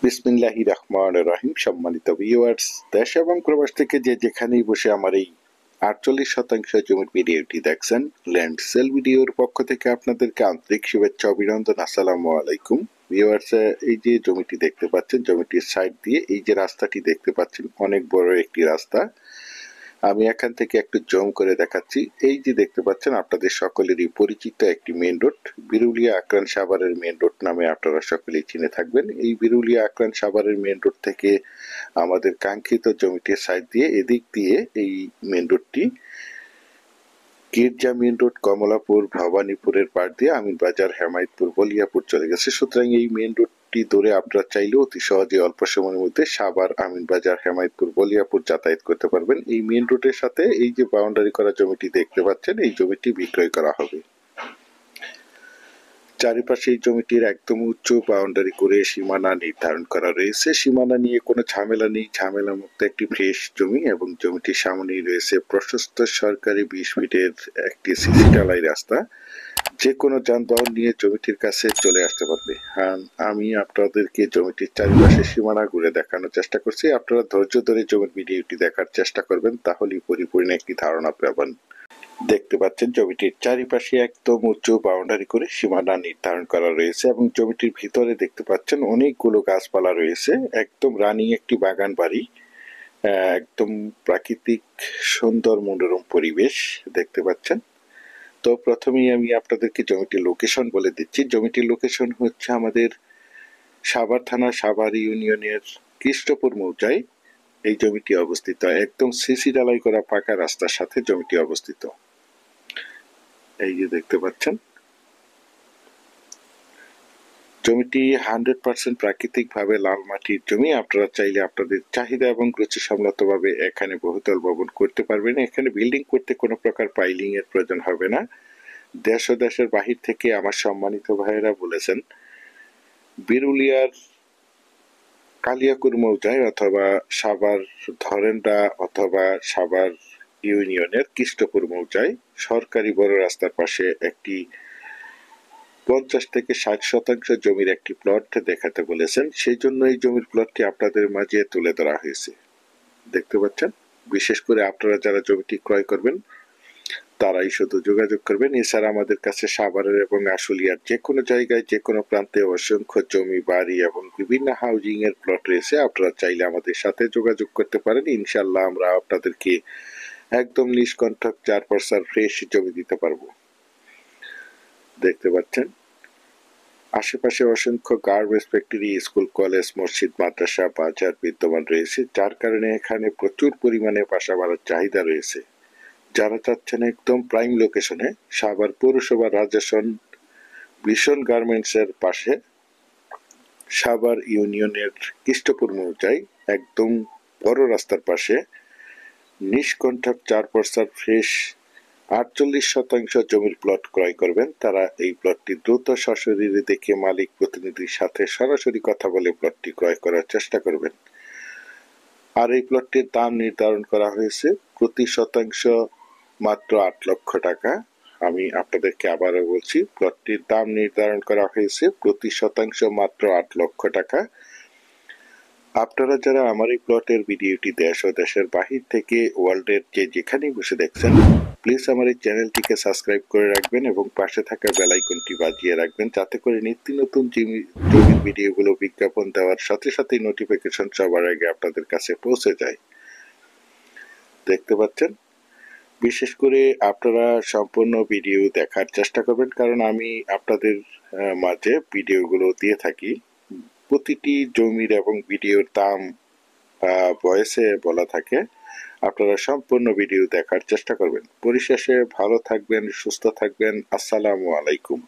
বিসমিল্লাহির রহমানির রহিম। সম্মানিত ভিউয়ার্স, দেশ এবং প্রবাস থেকে যে যেখানেই বসে আমার এই 48% জমির ভিডিওটি দেখছেন, ল্যান্ড সেল ভিডিওর পক্ষ থেকে আপনাদেরকে আন্তরিক শুভেচ্ছা অভিনন্দন। আসসালামু আলাইকুম ভিউয়ার্স। এই যে জমিটি দেখতে পাচ্ছেন, জমিটির সাইড দিয়ে এই যে রাস্তাটি দেখতে পাচ্ছেন, অনেক বড় একটি রাস্তা। আমি এখান থেকে একটু জুম করে দেখাচ্ছি। এই যে দেখতে পাচ্ছেন, আপনাদের সকলেরই পরিচিত একটি মেইন রোড, বিরুলিয়া আকরান সাভারের মেইন রোড নামে আপনারা সকলেই চিনে থাকবেন। এই বিরুলিয়া আকরান সাভারের মেইন রোড থেকে আমাদের কাঙ্ক্ষিত জমিটির সাইড দিয়ে এদিক দিয়ে এই মেইন রোডটি গির্জা মেইন রোড, কমলাপুর, ভবানীপুরের পার দিয়ে আমিনবাজার, হেমায়েতপুর, বলিয়াপুর চলে গেছে। সুতরাং এই মেইন রোডটি ধরে আপনারা চাইলে অতি সহজে অল্প সময়ের মধ্যে সাভার, আমিনবাজার, হেমায়েতপুর, বলিয়াপুর যাতায়াত করতে পারবেন। এই মেইন রোডের সাথে এই যে বাউন্ডারি করা জমিটি দেখতে পাচ্ছেন, এই জমিটি বিক্রয় করা হবে। চারিপাশে এই জমিটির একদম উচ্চ বাউন্ডারি করে সীমানা নির্ধারণ করা রয়েছে। সীমানা নিয়ে কোনো ঝামেলা নেই, ঝামেলা মুক্ত একটি ফ্রেশ জমি এবং জমিটির সামনেই রয়েছে প্রশস্ত সরকারি 20 ফিটের একটি সিসি ঢালাই রাস্তা। যে কোনো যানবাহন নিয়ে জমিটির কাছে চলে আসতে পারবে। আমি আপনাদেরকে জমিটির চারিপাশে সীমানা ঘুরে দেখানোর চেষ্টা করছি। আপনারা ধৈর্য ধরে জমির ভিডিওটি দেখার চেষ্টা করবেন, তাহলেই পরিপূর্ণ একটি ধারণা পাবেন। দেখতে পাচ্ছেন জমিটির চারিপাশে একদম উঁচু বাউন্ডারি করে সীমানা নির্ধারণ করা রয়েছে এবং জমিটির ভিতরে দেখতে পাচ্ছেন অনেকগুলো গাছপালা রয়েছে। একদম রানিং একটি বাগান বাড়ি, একদম প্রাকৃতিক সুন্দর মনোরম পরিবেশ দেখতে পাচ্ছেন। তো প্রথমেই আমি আপনাদেরকে জমিটির লোকেশন বলে দিচ্ছি। জমিটির লোকেশন হচ্ছে আমাদের সাভার থানা, সাভার ইউনিয়নের কৃষ্টপুর মৌজায় এই জমিটি অবস্থিত। একদম সিসি ঢালাই করা পাকা রাস্তার সাথে জমিটি অবস্থিত। এই যে দেখতে পাচ্ছেন, জমিটি 100% প্রাকৃতিক ভাবে লাল মাটির জমি। আপনারা চাইলে আপনাদের চাহিদা এবং রুচি সম্মতভাবে এখানে বহুতল ভবন করতে পারবেন। এখানে বিল্ডিং করতে কোনো প্রকার পাইলিং এর প্রয়োজন হবে না। দেশ ও দেশের বাহির থেকে আমার সম্মানিত ভাইয়েরা বলেছেন, বিরুলিয়ার কালিয়াকুর মৌজায় অথবা সাভার ধরেন্ডা অথবা সাভার ইউনিয়নের কৃষ্টপুর মৌজায় সরকারি বড় রাস্তার পাশে একটি 50 থেকে 60% জমির একটি প্লট দেখাতে বলেছেন। সেই জন্য এই জমির প্লটটি আপনাদের মাঝে তুলে ধরা হয়েছে। দেখতে পাচ্ছেন, বিশেষ করে আপনারা যারা জমিটি ক্রয় করবেন তারাই শুধু যোগাযোগ করবেন। এছাড়া আমাদের কাছে সাভারের এবং আশুলিয়ার যে কোনো জায়গায় যে কোনো প্রান্তে অসংখ্য জমি, বাড়ি এবং বিভিন্ন হাউজিং এর প্লট রয়েছে। আপনারা চাইলে আমাদের সাথে যোগাযোগ করতে পারেন। ইনশাল্লাহ আমরা আপনাদেরকে একদম নিষ্কণ্টক 4% ফ্রেশ জমি দিতে পারবো। দেখতে পাচ্ছেন, আশেপাশে অসংখ্য গার্মেন্টস ফ্যাক্টরি, স্কুল, কলেজ, মসজিদ, মাদ্রাসা, বাজার বিদ্যমান রয়েছে, যার কারণে এখানে প্রচুর পরিমাণে বাসা বাড়ার চাহিদা রয়েছে। যারা চাচ্ছেন একদম প্রাইম লোকেশনে, সাভার পৌরসভা রাজেশন ভীষণ গার্মেন্টস এর পাশে সাভার ইউনিয়নের কৃষ্টপুর মৌজায় একদম বড় রাস্তার পাশে নিষ্কণ্টক 4% ফ্রেশ 48% জমির প্লট ক্রয় করবেন, তারা এই প্লটটি দ্রুত সশরীরে দেখে মালিক প্রতিনিধির সাথে সরাসরি কথা বলে প্লটটি ক্রয় করার চেষ্টা করবেন। আর এই প্লটটির দাম নির্ধারণ করা হয়েছে প্রতি শতাংশ মাত্র 8 লক্ষ টাকা। আমি আপনাদেরকে আবারও বলছি, প্লটটির দাম নির্ধারণ করা হয়েছে প্রতি শতাংশ মাত্র 8 লক্ষ টাকা। আপনারা যারা আমার এই প্লটের ভিডিওটি দেশ ও দেশের বাহির থেকে ওয়ার্ল্ডের যে যেখানেই বসে দেখছেন, প্লিজ আমার এই চ্যানেলটিকে সাবস্ক্রাইব করে রাখবেন এবং পাশে থাকা বেল আইকনটি বাজিয়ে রাখবেন, যাতে করে নিত্য নতুন জমির ভিডিওগুলো বিজ্ঞাপন দেওয়ার সাথে সাথে নোটিফিকেশন সবার আগে আপনাদের কাছে পৌঁছে যায়। দেখতে পাচ্ছেন, বিশেষ করে আপনারা সম্পূর্ণ ভিডিও দেখার চেষ্টা করবেন, কারণ আমি আপনাদের মাঝে ভিডিওগুলো দিয়ে থাকি। প্রতিটি জমির এবং ভিডিওর দাম ভয়েসে বলা থাকে। আপনারা সম্পূর্ণ ভিডিও দেখার চেষ্টা করবেন। পরিশেষে ভালো থাকবেন, সুস্থ থাকবেন। আসসালামু আলাইকুম।